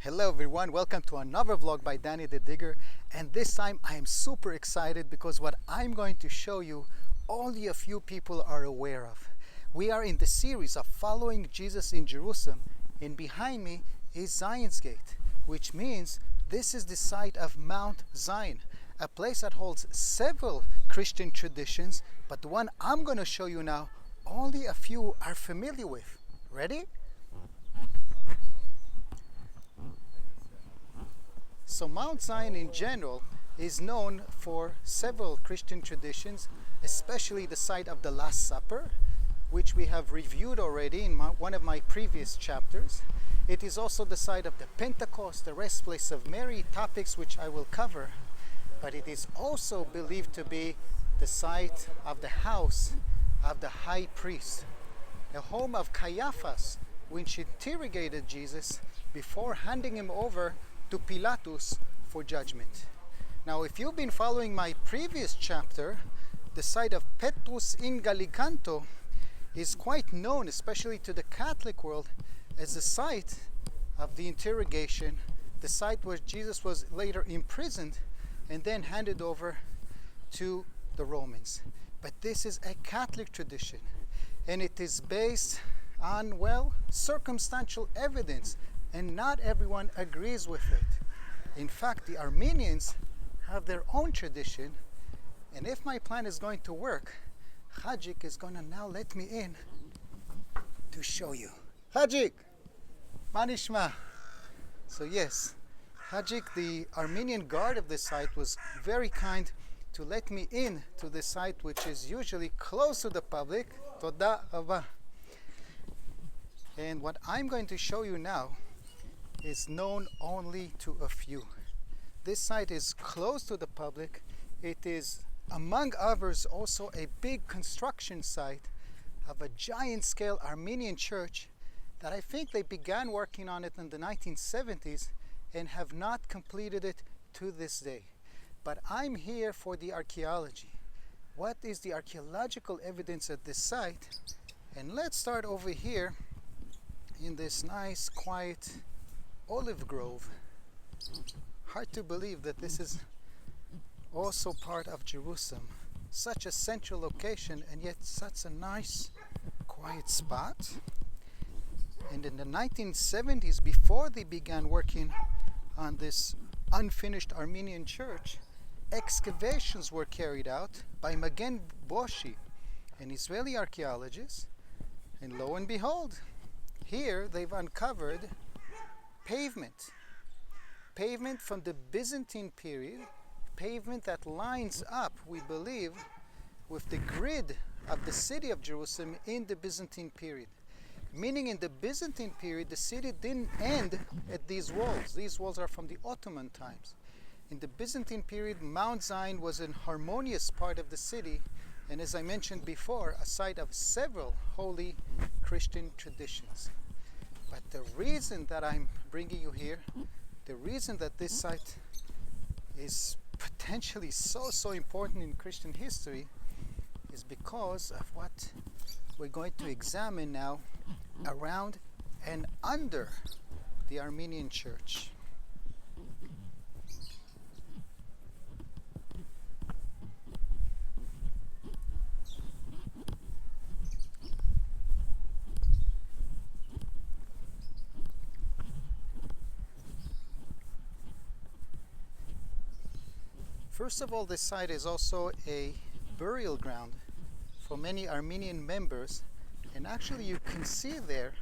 Hello everyone, welcome to another vlog by Danny the Digger, and this time I am super excited because what I'm going to show you only a few people are aware of. We are in the series of following Jesus in Jerusalem, and behind me is Zion's Gate, which means this is the site of Mount Zion, a place that holds several Christian traditions, but the one I'm going to show you now only a few are familiar with. Ready? So Mount Zion in general is known for several Christian traditions, especially the site of the Last Supper, which we have reviewed already in one of my previous chapters. It is also the site of the Pentecost, the rest place of Mary, topics which I will cover. But it is also believed to be the site of the house of the high priest, the home of Caiaphas, which interrogated Jesus before handing him over to Pilatus for judgment. Now, if you've been following my previous chapter, the site of Petrus in Gallicanto is quite known, especially to the Catholic world, as the site of the interrogation, the site where Jesus was later imprisoned and then handed over to the Romans. But this is a Catholic tradition, and it is based on, well, circumstantial evidence, and not everyone agrees with it. In fact, the Armenians have their own tradition, and if my plan is going to work, Hajik is going to now let me in to show you. Hajik! Manishma! So yes, Hajik, the Armenian guard of the site, was very kind to let me in to the site, which is usually closed to the public. Toda Ava. And what I'm going to show you now is known only to a few. This site is closed to the public. It is, among others, also a big construction site of a giant scale Armenian church that I think they began working on it in the 1970s and have not completed it to this day. But I'm here for the archaeology. What is the archaeological evidence at this site? And let's start over here in this nice, quiet olive grove. Hard to believe that this is also part of Jerusalem. Such a central location, and yet such a nice, quiet spot. And in the 1970s, before they began working on this unfinished Armenian church, excavations were carried out by Magen Boshi, an Israeli archaeologist, and lo and behold, here they've uncovered pavement from the Byzantine period, pavement that lines up, we believe, with the grid of the city of Jerusalem in the Byzantine period. Meaning in the Byzantine period, the city didn't end at these walls. These walls are from the Ottoman times. In the Byzantine period, Mount Zion was an harmonious part of the city, and as I mentioned before, a site of several holy Christian traditions. But the reason that I'm bringing you here, the reason that this site is potentially so important in Christian history is because of what we're going to examine now around and under the Armenian church. First of all, this site is also a burial ground for many Armenian members, and actually you can see there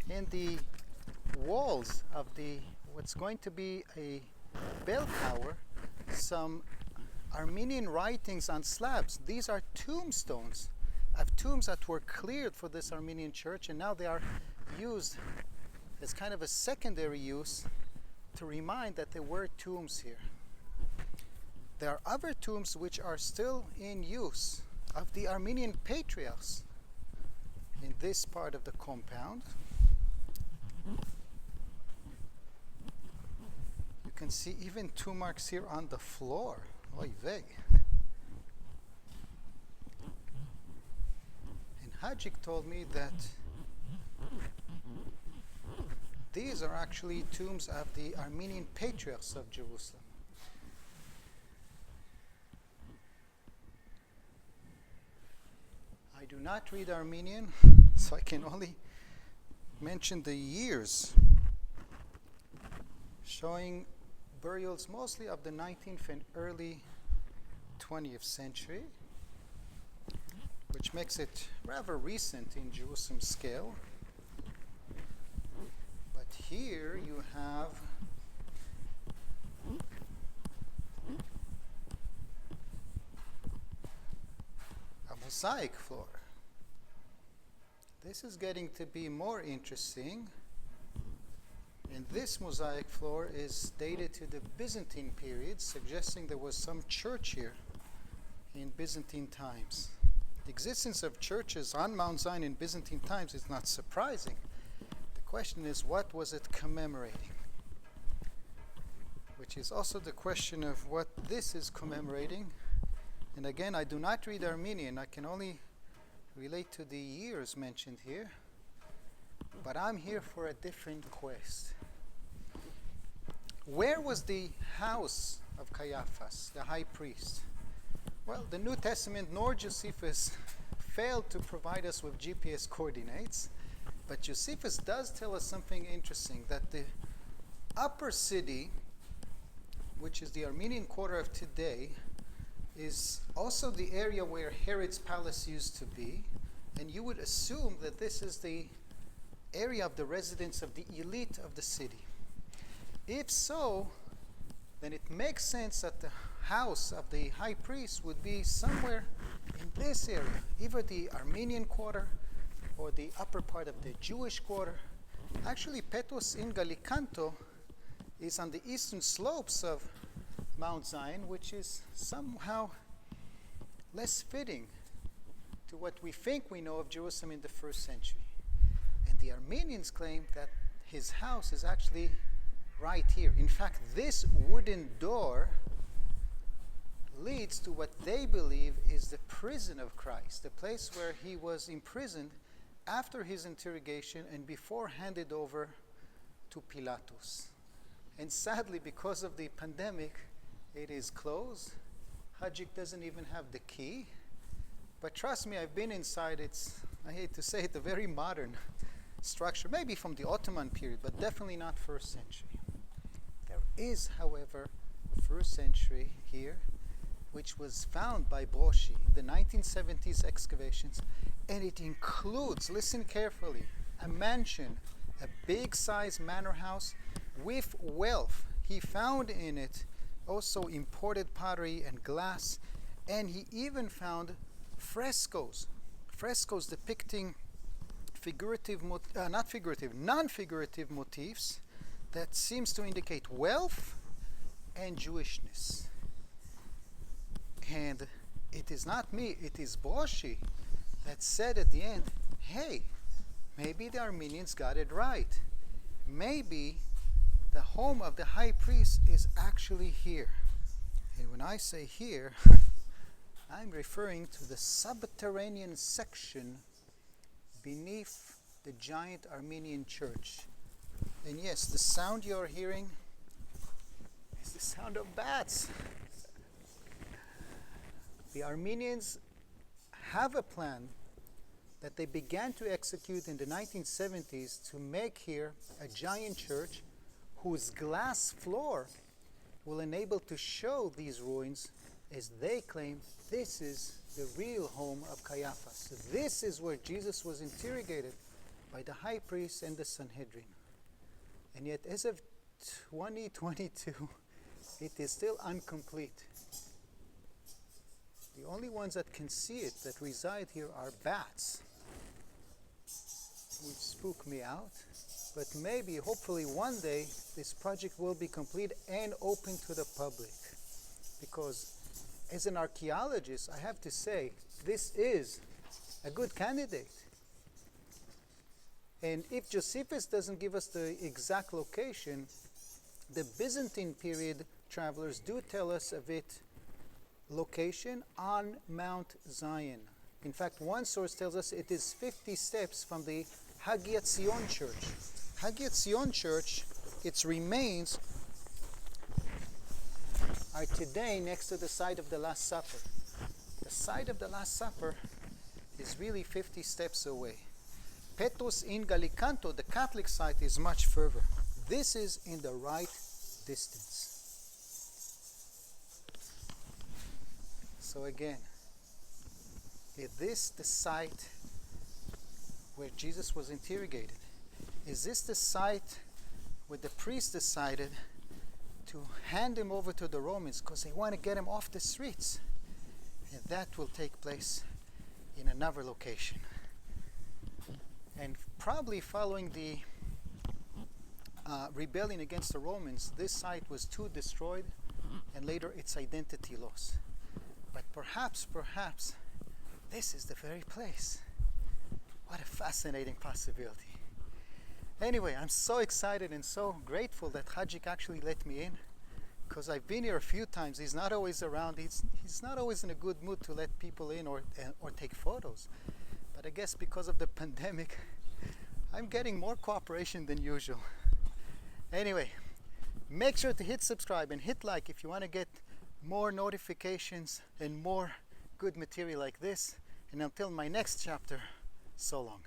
in the walls of what's going to be a bell tower some Armenian writings on slabs. These are tombstones of tombs that were cleared for this Armenian church, and now they are used as kind of a secondary use to remind that there were tombs here. There are other tombs which are still in use of the Armenian patriarchs in this part of the compound. You can see even tomb marks here on the floor. Oy vey. And Hajik told me that these are actually tombs of the Armenian patriarchs of Jerusalem. I do not read Armenian, so I can only mention the years, showing burials mostly of the 19th and early 20th century, which makes it rather recent in Jerusalem scale. But here you have a mosaic floor. This is getting to be more interesting. And this mosaic floor is dated to the Byzantine period, suggesting there was some church here in Byzantine times. The existence of churches on Mount Zion in Byzantine times is not surprising. The question is, what was it commemorating? Which is also the question of what this is commemorating. And again, I do not read Armenian. I can only relate to the years mentioned here. But I'm here for a different quest. Where was the house of Caiaphas, the high priest? Well, the New Testament nor Josephus failed to provide us with GPS coordinates, but Josephus does tell us something interesting, that the upper city, which is the Armenian quarter of today, is also the area where Herod's palace used to be, and you would assume that this is the area of the residence of the elite of the city. If so, then it makes sense that the house of the high priest would be somewhere in this area, either the Armenian quarter or the upper part of the Jewish quarter. Actually, Petos in Galicanto is on the eastern slopes of Mount Zion, which is somehow less fitting to what we think we know of Jerusalem in the first century. And the Armenians claim that his house is actually right here. In fact, this wooden door leads to what they believe is the prison of Christ, the place where he was imprisoned after his interrogation and before handed over to Pilatus. And sadly, because of the pandemic, it is closed. Hajik doesn't even have the key. But trust me, I've been inside. It's, I hate to say it, a very modern structure, maybe from the Ottoman period, but definitely not first century. There is, however, first century here, which was found by Broschi in the 1970s excavations, and it includes, listen carefully, a mansion, a big size manor house with wealth. He found in it also imported pottery and glass, and he even found frescoes depicting non-figurative motifs that seems to indicate wealth and Jewishness. And it is not me, it is Broschi that said at the end, hey, maybe the Armenians got it right. Maybe the home of the high priest is actually here. And when I say here, I'm referring to the subterranean section beneath the giant Armenian church. And yes, the sound you're hearing is the sound of bats. The Armenians have a plan that they began to execute in the 1970s to make here a giant church whose glass floor will enable to show these ruins, as they claim this is the real home of Caiaphas. So this is where Jesus was interrogated by the high priest and the Sanhedrin. And yet, as of 2022, it is still incomplete. The only ones that can see it, that reside here, are bats, which spook me out. But maybe, hopefully, one day, this project will be complete and open to the public. Because as an archaeologist, I have to say, this is a good candidate. And if Josephus doesn't give us the exact location, the Byzantine period travelers do tell us of its location on Mount Zion. In fact, one source tells us it is 50 steps from the Hagia Tzion Church. Hagia Tzion Church, its remains are today next to the site of the Last Supper. The site of the Last Supper is really 50 steps away. Petrus in Gallicanto, the Catholic site, is much further. This is in the right distance. So again, is this the site where Jesus was interrogated? Is this the site where the priest decided to hand him over to the Romans because they want to get him off the streets? And that will take place in another location. And probably following the rebellion against the Romans, this site was too destroyed and later its identity lost. But perhaps this is the very place. What a fascinating possibility. Anyway, I'm so excited and so grateful that Hajik actually let me in, because I've been here a few times. He's not always around. He's not always in a good mood to let people in or take photos. But I guess because of the pandemic, I'm getting more cooperation than usual. Anyway, make sure to hit subscribe and hit like if you want to get more notifications and more good material like this. And until my next chapter, so long.